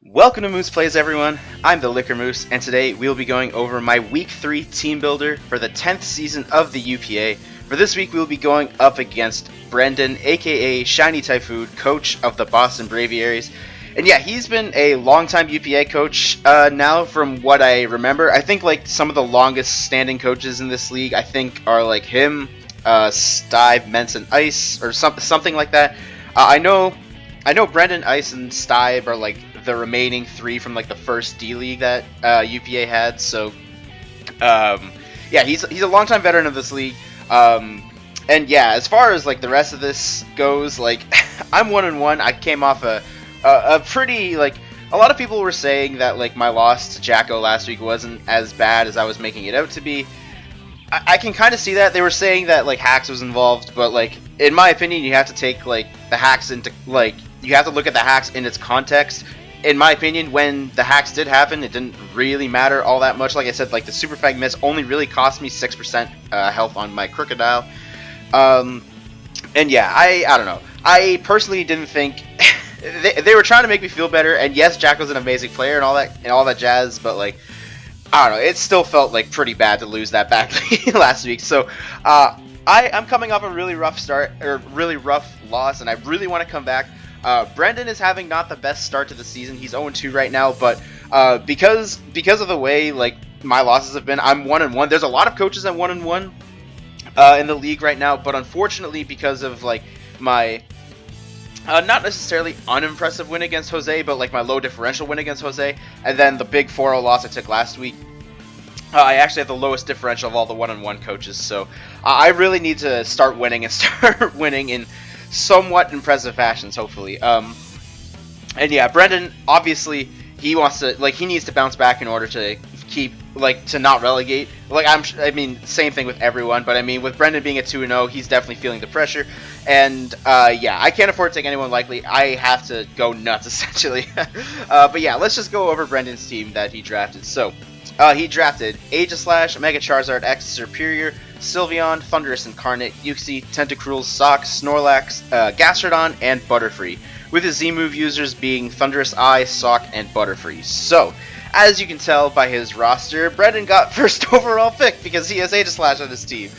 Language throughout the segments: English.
Welcome to Moose Plays, everyone. I'm the Liquor Moose, and today we'll be going over my Week 3 team builder for the 10th season of the UPA. For this week, we'll be going up against Brendan AKA ShinyTyphoon, coach of the Boston Braviaries. And yeah, he's been a longtime UPA coach now, from what I remember. I think like some of the longest standing coaches in this league, I think, are like him, Stive, Menson, Ice, or something like that. I know Brendan, Ice, and Stive are like the remaining three from like the first D League that UPA had. So yeah, he's a longtime veteran of this league. And yeah, as far as like the rest of this goes, like I'm 1-1. I came off a pretty, like, a lot of people were saying that like my loss to Jacko last week wasn't as bad as I was making it out to be. I can kind of see that. They were saying that like hacks was involved, but like in my opinion, you have to take like the hacks into like you have to look at the hacks in its context. In my opinion, when the hacks did happen, it didn't really matter all that much. Like I said, like the Super Fag miss only really cost me 6% health on my Crocodile. And yeah, I don't know. I personally didn't think they were trying to make me feel better. And yes, Jack was an amazing player and all that jazz, but like I don't know, it still felt like pretty bad to lose that back last week. So I'm coming off a really rough start, or really rough loss, and I really want to come back. Brendan is having not the best start to the season. He's 0-2 right now, but because of the way like my losses have been, I'm 1-1. There's a lot of coaches at 1-1 in the league right now, but unfortunately, because of like my not necessarily unimpressive win against Jose, but like my low differential win against Jose, and then the big 4-0 loss I took last week, I actually have the lowest differential of all the 1-1 coaches. So I really need to start winning and start winning in somewhat impressive fashions, hopefully. And yeah, Brendan, obviously, he needs to bounce back in order to keep, like, to not relegate. Like, I mean, same thing with everyone, but I mean, with Brendan being at 2-0, he's definitely feeling the pressure. And yeah, I can't afford to take anyone likely. I have to go nuts, essentially. But yeah, let's just go over Brendan's team that he drafted. So, he drafted Aegislash, Mega Charizard X Superior, Sylveon, Thundurus Incarnate, Uxie, Tentacruel, Sock, Snorlax, Gastrodon, and Butterfree, with his Z-move users being Thundurus Eye, Sock, and Butterfree. So, as you can tell by his roster, Brendan got first overall pick because he has Aegislash on his team.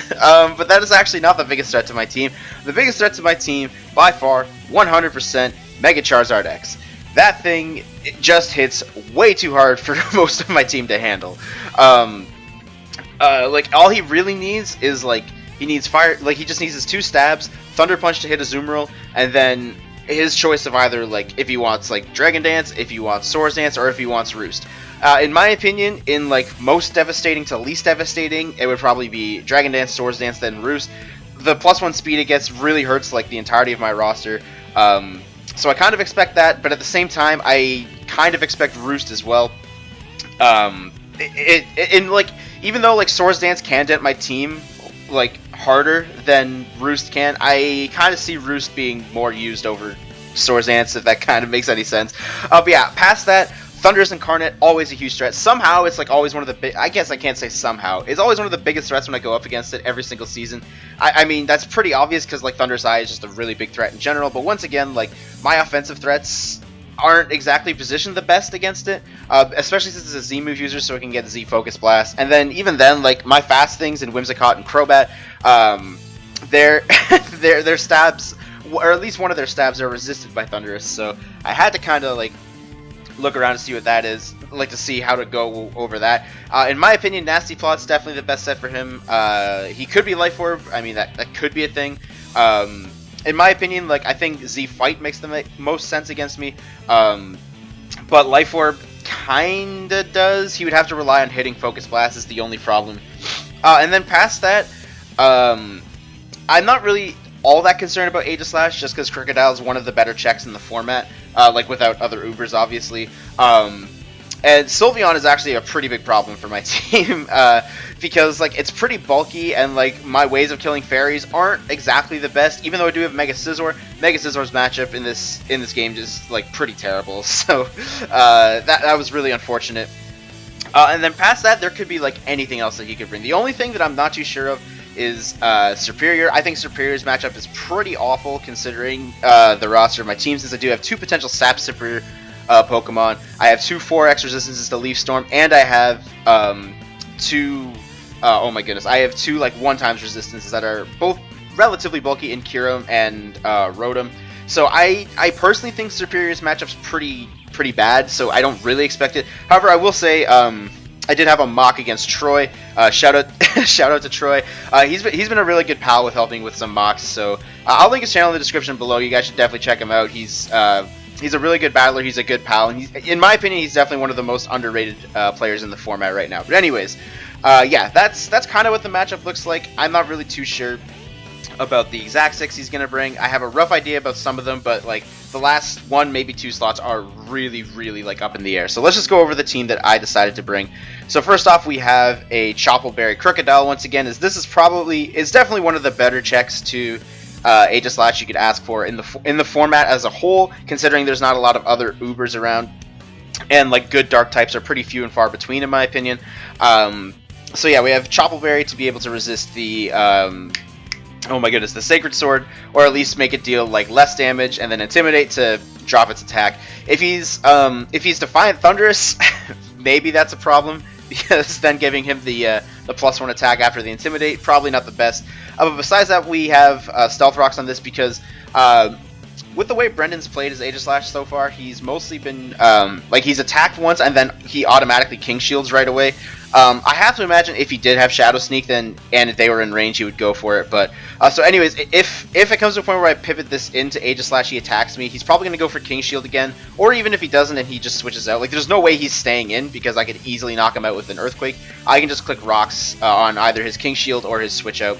But that is actually not the biggest threat to my team. The biggest threat to my team, by far, 100%, Mega Charizard X. That thing, it just hits way too hard for most of my team to handle. Like, all he really needs is, like, he needs fire, like, he just needs his 2 stabs, Thunder Punch to hit a Azumarill, and then his choice of either, like, if he wants, like, Dragon Dance, if he wants Swords Dance, or if he wants Roost. In my opinion, in, like, most devastating to least devastating, it would probably be Dragon Dance, Swords Dance, then Roost. The +1 speed it gets really hurts, like, the entirety of my roster. So I kind of expect that, but at the same time, I kind of expect Roost as well. Like, even though like Swords Dance can dent my team like harder than Roost can, I kind of see Roost being more used over Swords Dance, if that kind of makes any sense. But yeah, past that, Thundurus Incarnate, always a huge threat. Somehow, it's like always one of the big. I guess I can't say somehow. It's always one of the biggest threats when I go up against it every single season. I mean, that's pretty obvious because like Thundurus Eye is just a really big threat in general. But once again, like my offensive threats aren't exactly positioned the best against it, especially since it's a Z-move user, so it can get Z Focus Blast. And then even then, like my fast things in Whimsicott and Crobat, their stabs, or at least one of their stabs, are resisted by Thundurus. So I had to kind of like look around to see what that is, like to see how to go over that. In my opinion, Nasty Plot's definitely the best set for him. He could be Life Orb. I mean, that could be a thing. In my opinion, like I think Z Fight makes the most sense against me, but Life Orb kinda does. He would have to rely on hitting Focus Blast is the only problem. And then past that, I'm not really all that concerned about Aegislash, just because Crocodile is one of the better checks in the format, like without other Ubers, obviously. And Sylveon is actually a pretty big problem for my team, because like it's pretty bulky, and like my ways of killing fairies aren't exactly the best. Even though I do have Mega Scizor, Mega Scizor's matchup in this game is like pretty terrible. So that was really unfortunate. And then past that, there could be like anything else that he could bring. The only thing that I'm not too sure of is Superior. I think Superior's matchup is pretty awful considering the roster of my team, since I do have 2 potential Sap Superior Pokemon. I have 2 4X resistances to Leaf Storm, and I have 2. Oh my goodness, I have 2 like 1x resistances that are both relatively bulky in Kyurem and Rotom. So I personally think Superior's matchup's pretty bad, so I don't really expect it. However, I will say I did have a mock against Troy. Shout out shout out to Troy. He's been a really good pal with helping with some mocks. So I'll link his channel in the description below. You guys should definitely check him out. He's a really good battler. He's a good pal, and in my opinion, he's definitely one of the most underrated players in the format right now. But anyways, yeah, that's kind of what the matchup looks like. I'm not really too sure about the exact 6 he's gonna bring. I have a rough idea about some of them, but like the last 1, maybe 2 slots are really like up in the air. So let's just go over the team that I decided to bring. So first off, we have a Choppleberry Crocodile. Once again, is definitely one of the better checks to Aegislash you could ask for in the format as a whole, considering there's not a lot of other Ubers around, and like good dark types are pretty few and far between in my opinion. So yeah, we have Choppleberry to be able to resist the oh my goodness, the Sacred Sword, or at least make it deal like less damage, and then Intimidate to drop its attack. If he's Defiant Thunderous, maybe that's a problem, because then giving him the +1 attack after the Intimidate, probably not the best. But besides that, we have Stealth Rocks on this because with the way Brendan's played his Aegislash so far, he's mostly been like he's attacked once and then he automatically King Shields right away. I have to imagine if he did have Shadow Sneak, then and if they were in range, he would go for it. But so, anyways, if it comes to a point where I pivot this into Aegislash, he attacks me, he's probably going to go for King Shield again. Or even if he doesn't and he just switches out, like there's no way he's staying in because I could easily knock him out with an Earthquake. I can just click Rocks on either his King Shield or his switch out.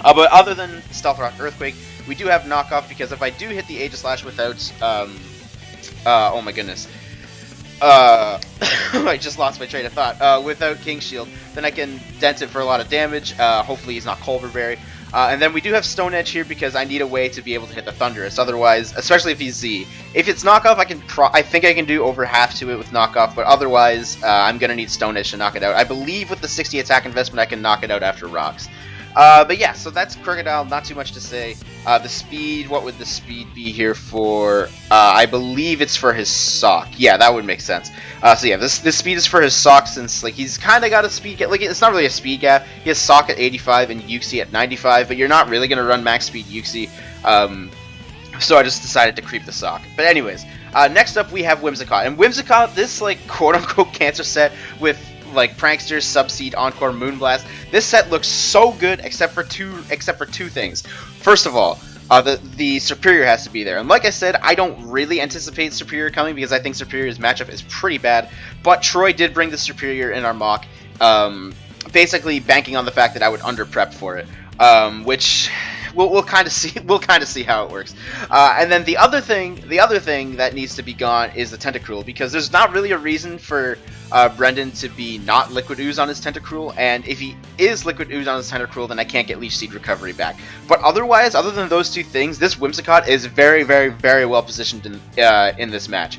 But other than Stealth Rock, Earthquake, we do have Knockoff because if I do hit the Aegislash without oh my goodness. I just lost my train of thought. Without King Shield, then I can dent it for a lot of damage. Hopefully he's not Culverberry. And then we do have Stone Edge here because I need a way to be able to hit the Thunderous. Otherwise, especially if he's Z. If it's Knockoff, I think I can do over half to it with Knockoff, but otherwise, I'm going to need Stone Edge to knock it out. I believe with the 60 attack investment, I can knock it out after Rocks. But yeah, so that's Crocodile, not too much to say. The speed, what would the speed be here for? I believe it's for his Sock. Yeah, that would make sense. So yeah, this speed is for his Sock since like he's kind of got a speed gap. Like it's not really a speed gap. He has Sock at 85 and Uxie at 95, but you're not really going to run max speed Uxie. So I just decided to creep the Sock. But anyways, next up we have Whimsicott. And Whimsicott, this like quote-unquote cancer set with like Pranksters, Subseed, Encore, Moonblast. This set looks so good except for two things. First of all, the Superior has to be there. And like I said, I don't really anticipate Superior coming because I think Superior's matchup is pretty bad. But Troy did bring the Superior in our mock, basically banking on the fact that I would under-prep for it, which we'll kind of see. We'll kind of see how it works. And then the other thing that needs to be gone is the Tentacruel, because there's not really a reason for Brendan to be not Liquid Ooze on his Tentacruel, and if he is Liquid Ooze on his Tentacruel, then I can't get Leech Seed recovery back. But otherwise, other than those two things, this Whimsicott is very well positioned in this match.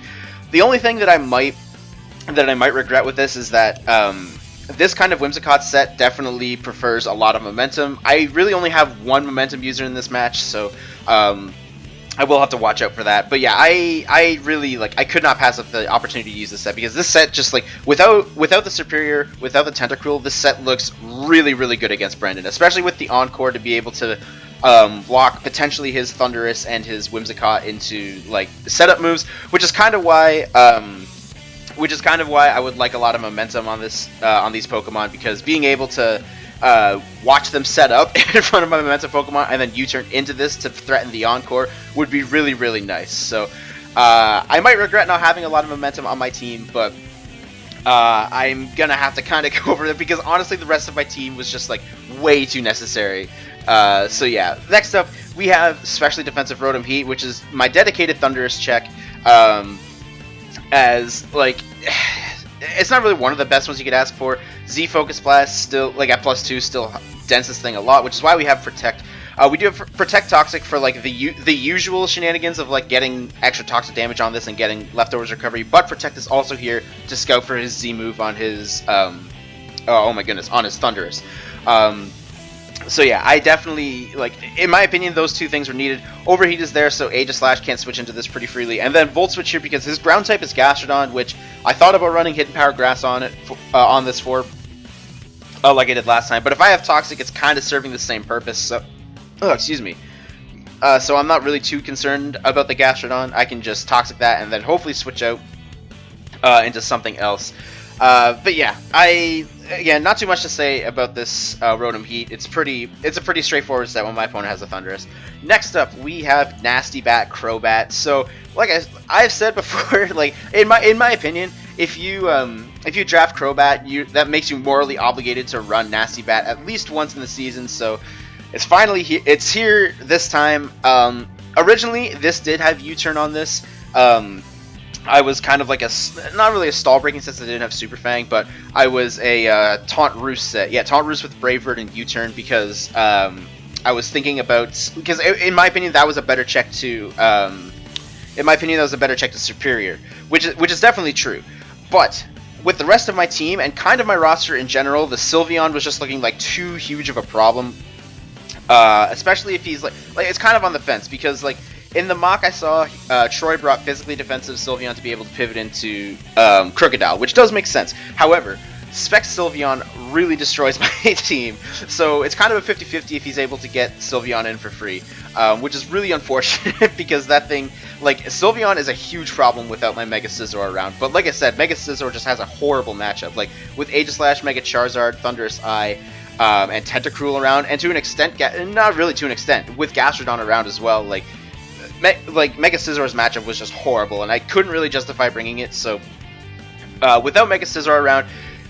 The only thing that I might regret with this is that this kind of Whimsicott set definitely prefers a lot of momentum. I really only have one momentum user in this match, so I will have to watch out for that. But yeah, I really I could not pass up the opportunity to use this set, because this set just without the Superior, without the Tentacruel, this set looks really good against Brendan, especially with the Encore to be able to block potentially his Thunderous and his Whimsicott into setup moves, which is kind of why I would like a lot of momentum on this on these Pokemon, because being able to watch them set up in front of my momentum Pokemon and then U-turn into this to threaten the Encore would be really nice. So I might regret not having a lot of momentum on my team, but I'm gonna have to kind of go over it, because honestly the rest of my team was just way too necessary. So yeah, next up we have Specially Defensive Rotom Heat, which is my dedicated Thunderous check. As it's not really one of the best ones you could ask for. Z Focus Blast still at +2 still dents this thing a lot, which is why we have Protect. We do have Protect Toxic for the usual shenanigans of getting extra toxic damage on this and getting leftovers recovery, but Protect is also here to scout for his Z move on his oh my goodness, on his Thunderous. So yeah, I definitely, like, in my opinion, those two things were needed. Overheat is there, so Aegislash can't switch into this pretty freely. And then Volt Switch here, because his ground type is Gastrodon, which I thought about running Hidden Power Grass on it, on this for, like I did last time. But if I have Toxic, it's kind of serving the same purpose, so, excuse me. So I'm not really too concerned about the Gastrodon. I can just Toxic that and then hopefully switch out into something else. But yeah, again, not too much to say about this Rotom Heat. It's a pretty straightforward set when my opponent has a Thundurus. Next up, we have Nasty Bat, Crobat. So, like I've said before, like in my opinion, if you draft Crobat, that makes you morally obligated to run Nasty Bat at least once in the season. So, it's finally here. It's here this time. Originally, this did have U-turn on this. I was kind of like not really a stall breaking set since I didn't have Super Fang, but I was a Taunt Roost set. Yeah, Taunt Roost with Brave Bird and U-turn because I was thinking about, because in my opinion that was a better check to Superior, which is definitely true. But with the rest of my team and kind of my roster in general, the Sylveon was just looking like too huge of a problem. Especially if he's like it's kind of on the fence, because like in the mock I saw Troy brought physically defensive Sylveon to be able to pivot into Crocodile, which does make sense. However, Spec Sylveon really destroys my team, so it's kind of a 50-50 if he's able to get Sylveon in for free, which is really unfortunate because that thing, like, Sylveon is a huge problem without my Mega Scizor around. But like I said, Mega Scizor just has a horrible matchup, like with Aegislash, Mega Charizard, Thundurus Eye, and Tentacruel around, and to an extent, not really to an extent, with Gastrodon around as well, like Mega Scizor's matchup was just horrible, and I couldn't really justify bringing it, so without Mega Scizor around,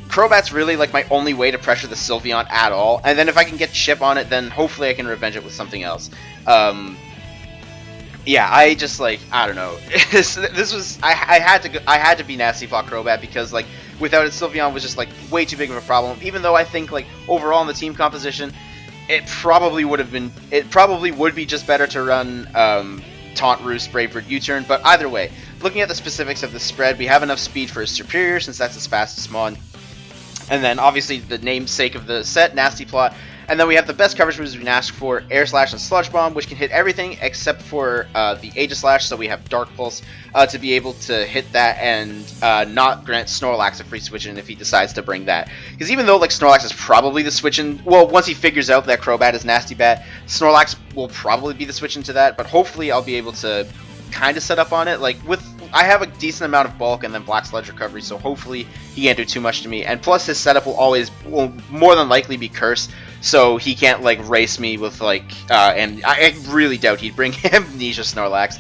Crobat's really like my only way to pressure the Sylveon at all, and then if I can get Chip on it, then hopefully I can revenge it with something else. Yeah, I just, like, I don't know. this was, I had to be Nasty Plot Crobat, because like without it, Sylveon was just like way too big of a problem. Even though I think like overall in the team composition, it probably would be just better to run Taunt Roost, Brave Bird, U-turn. But either way, looking at the specifics of the spread, we have enough speed for his Superior since that's his fastest mon. And then obviously the namesake of the set, Nasty Plot. And then we have the best coverage moves we can ask for, Air Slash and Sludge Bomb, which can hit everything except for the Aegislash, so we have Dark Pulse to be able to hit that and not grant Snorlax a free switch-in if he decides to bring that. Because even though like Snorlax is probably the switch-in, well, once he figures out that Crobat is Nasty Bat, Snorlax will probably be the switch-in to that, but hopefully I'll be able to kind of set up on it. Like, I have a decent amount of bulk and then Black Sludge recovery, so hopefully he can't do too much to me. And plus his setup will more than likely be Curse, so he can't like race me with like and I really doubt he'd bring Amnesia Snorlax.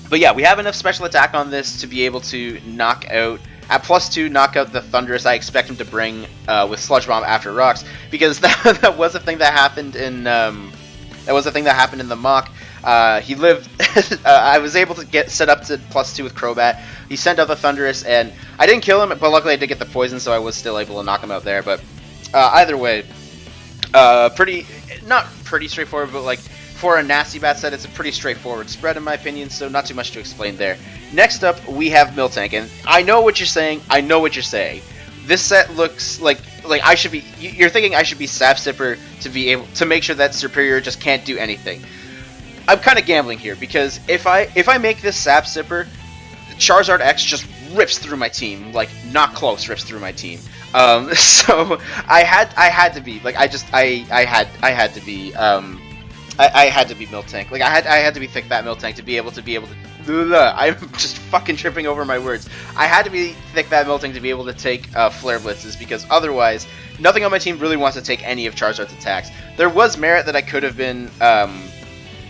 But yeah, we have enough special attack on this to be able to knock out at +2, knock out the Thundurus I expect him to bring with Sludge Bomb after Rocks, because that was a thing that happened in the mock. He lived. I was able to get set up to +2 with Crobat. He sent out the Thundurus, and I didn't kill him, but luckily I did get the poison, so I was still able to knock him out there. But either way, not pretty straightforward, but like for a Nasty Bat set, it's a pretty straightforward spread in my opinion. So not too much to explain there. Next up, we have Miltank, and I know what you're saying. This set looks like I should be. You're thinking I should be Sap Sipper to be able to make sure that Superior just can't do anything. I'm kind of gambling here, because if I make this Sap Sipper, Charizard X just rips through my team, like not close rips through my team. So I had to be like I had to be Miltank. Like I had to be Thick Fat Miltank to be able to. I'm just fucking tripping over my words. I had to be Thick Fat Miltank to be able to take Flare Blitzes, because otherwise nothing on my team really wants to take any of Charizard's attacks. There was merit that I could have been.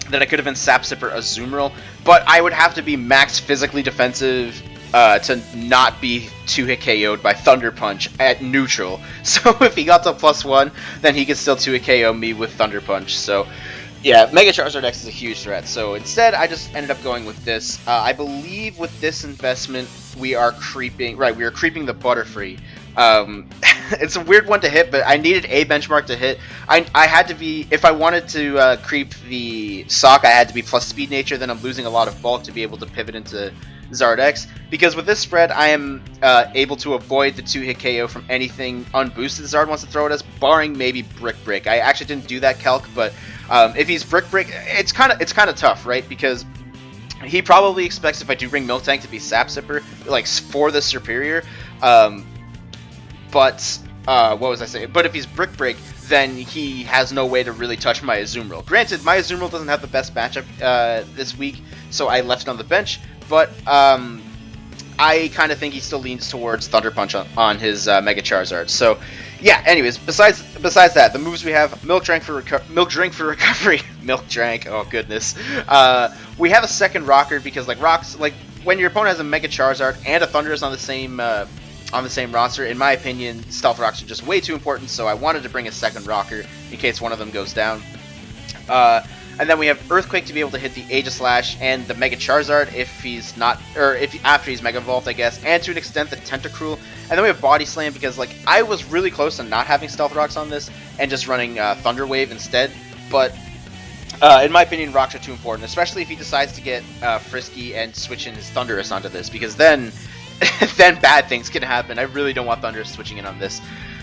Sap Sipper Azumarill, but I would have to be max physically defensive to not be 2-hit KO'd by Thunder Punch at neutral. So if he got to +1, then he could still 2-hit KO me with Thunder Punch. So yeah, Mega Charizard X is a huge threat. So instead, I just ended up going with this. I believe with this investment, we are creeping the Butterfree. It's a weird one to hit, but I needed a benchmark to hit. I had to be, if I wanted to creep the Sock, I had to be +Speed Nature, then I'm losing a lot of bulk to be able to pivot into Zard X, because with this spread I am able to avoid the 2-hit KO from anything unboosted Zard wants to throw at us, barring maybe Brick Break. I actually didn't do that calc, but if he's Brick Break, it's kind of tough, right? Because he probably expects if I do bring Milk Tank to be Sap Sipper, like for the superior. But what was I saying? But if he's Brick Break, then he has no way to really touch my Azumarill. Granted, my Azumarill doesn't have the best matchup this week, so I left it on the bench. But I kind of think he still leans towards Thunder Punch on his Mega Charizard. So yeah. Anyways, besides that, the moves we have: Milk Drink for recovery, Milk Drank. Oh goodness. We have a second Rocker because when your opponent has a Mega Charizard and a Thundurus on the same roster, in my opinion, Stealth Rocks are just way too important, so I wanted to bring a second Rocker in case one of them goes down. And then we have Earthquake to be able to hit the Aegislash and the Mega Charizard after he's Mega Evolved, I guess, and to an extent the Tentacruel. And then we have Body Slam because I was really close to not having Stealth Rocks on this and just running Thunder Wave instead, but in my opinion, Rocks are too important, especially if he decides to get frisky and switch in his Thundurus onto this, because then bad things can happen. I really don't want Thundurus switching in on this.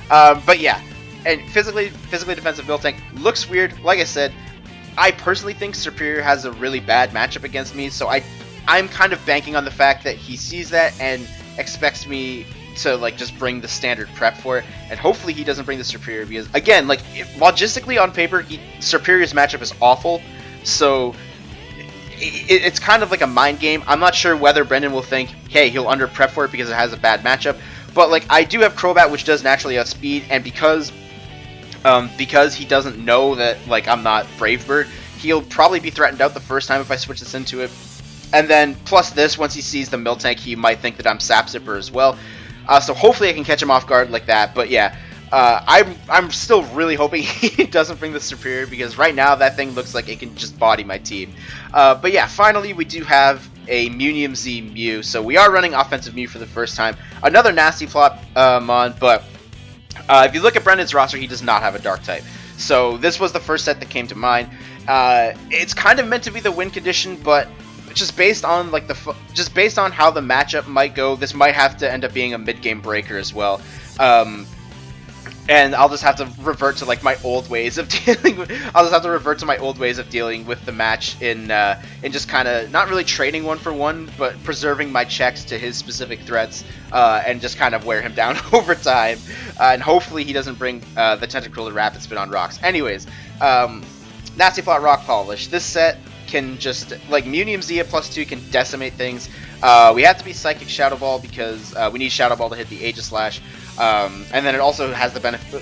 But yeah, and physically defensive Milk Tank looks weird. Like I said, I personally think Superior has a really bad matchup against me, so I'm kind of banking on the fact that he sees that and expects me to just bring the standard prep for it, and hopefully he doesn't bring the Superior, because again, logistically on paper, Superior's matchup is awful, so it's kind of like a mind game. I'm not sure whether Brendan will think, hey, he'll under prep for it because it has a bad matchup, but I do have Crobat, which does naturally outspeed, and because he doesn't know that I'm not Brave Bird, he'll probably be threatened out the first time if I switch this into it. And then plus this, once he sees the Milk Tank, he might think that I'm Sap Zipper as well. So hopefully I can catch him off guard like that. But yeah, I'm still really hoping he doesn't bring the Superior, because right now that thing looks like it can just body my team. But yeah, finally we do have a Munium Z Mew. So we are running offensive Mew for the first time. Another nasty flop mon, but if you look at Brendan's roster, he does not have a Dark type. So this was the first set that came to mind. It's kind of meant to be the win condition, but just based on how the matchup might go, this might have to end up being a mid-game breaker as well. And I'll just have to revert to my old ways of dealing with. I'll just have to revert to my old ways of dealing with the match in just kind of not really trading one for one, but preserving my checks to his specific threats, and just kind of wear him down over time. And hopefully he doesn't bring the Tentacruel to Rapid Spin on Rocks. Anyways, Nasty Plot Rock Polish. This set can just Munium Z at +2 can decimate things. We have to be Psychic Shadow Ball because we need Shadow Ball to hit the Aegislash. And then it also has the benefit,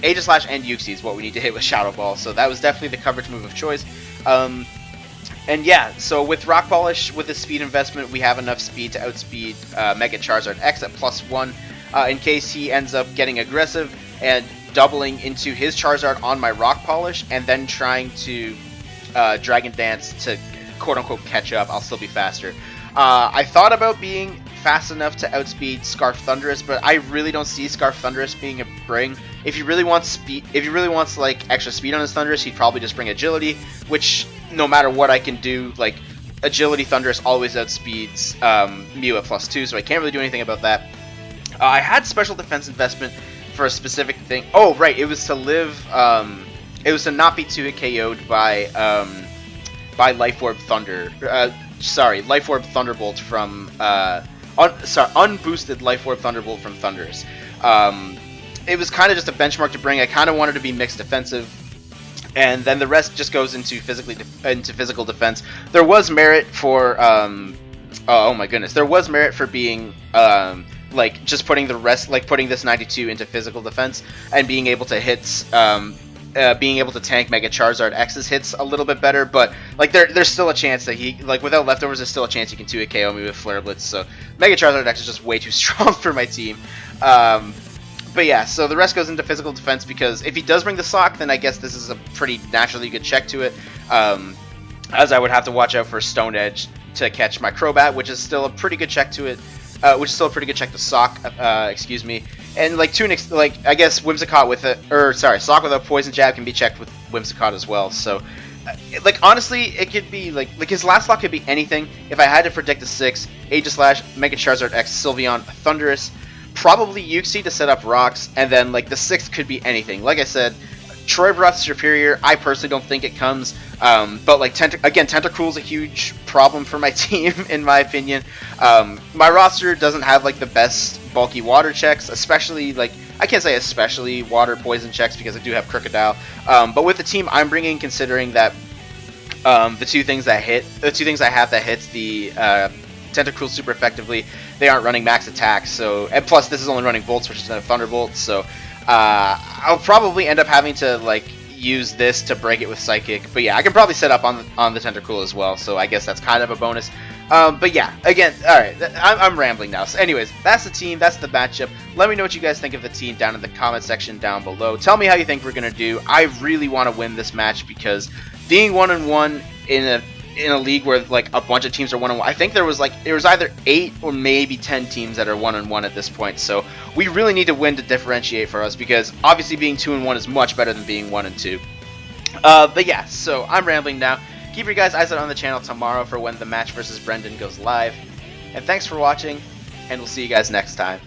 Aegislash and Uxie is what we need to hit with Shadow Ball, so that was definitely the coverage move of choice. And yeah, so with Rock Polish, with the speed investment, we have enough speed to outspeed Mega Charizard X at +1, in case he ends up getting aggressive and doubling into his Charizard on my Rock Polish, and then trying to Dragon Dance to quote-unquote catch up. I'll still be faster. I thought about being fast enough to outspeed Scarf Thundurus, but I really don't see Scarf Thundurus being a bring. If he really wants speed, extra speed on his Thundurus, he'd probably just bring Agility, which no matter what I can do, Agility Thundurus always outspeeds Mew at +2, so I can't really do anything about that. I had Special Defense Investment for a specific thing. Oh right, it was to live. It was to not be 2-hit KO'd by Life Orb Thunder. Life Orb Thunderbolt from unboosted Life Orb Thunderbolt from Thundurus. It was kind of just a benchmark to bring. I kind of wanted to be mixed defensive, and then the rest just goes into physical defense. There was merit for oh my goodness, there was merit for being just putting the rest, putting this 92 into physical defense and being able to hit. Being able to tank Mega Charizard X's hits a little bit better, but there's still a chance that he without leftovers, there's still a chance he can 2-hit KO me with Flare Blitz. So Mega Charizard X is just way too strong for my team. But yeah, so the rest goes into physical defense, because if he does bring the Sock, then I guess this is a pretty naturally good check to it. As I would have to watch out for Stone Edge to catch my Crobat, which is still a pretty good check to it. Which is still a pretty good check to Sock, excuse me. And I guess Whimsicott with it, Sock with a Poison Jab can be checked with Whimsicott as well. So like honestly, it could be like his last slot could be anything. If I had to predict a 6, Aegislash, Mega Charizard X, Sylveon, Thundurus, probably Uxie to set up rocks, and then like the 6th could be anything. Like I said, Troy Breath Superior, I personally don't think it comes, but like Tentacruel is a huge problem for my team in my opinion. My roster doesn't have like the best bulky water checks, especially like I can't say especially water poison checks because I do have Crocodile, but with the team I'm bringing, considering that the two things I have that hits the Tentacruel super effectively, they aren't running max attack, so, and plus this is only running Volt Switch instead of Thunderbolt, so I'll probably end up having to like use this to break it with Psychic. But yeah, I can probably set up on the Tentacruel as well, so I guess that's kind of a bonus. But yeah, again, alright, I'm rambling now. So anyways, that's the team, that's the matchup. Let me know what you guys think of the team down in the comment section down below. Tell me how you think we're going to do. I really want to win this match because being 1-1 in a league where like a bunch of teams are 1-1, I think there was either 8 or maybe 10 teams that are 1-1 at this point. So we really need to win to differentiate for us, because obviously being 2-1 is much better than being 1-2. But yeah, so I'm rambling now. Keep your guys' eyes out on the channel tomorrow for when the match versus Brendan goes live. And thanks for watching, and we'll see you guys next time.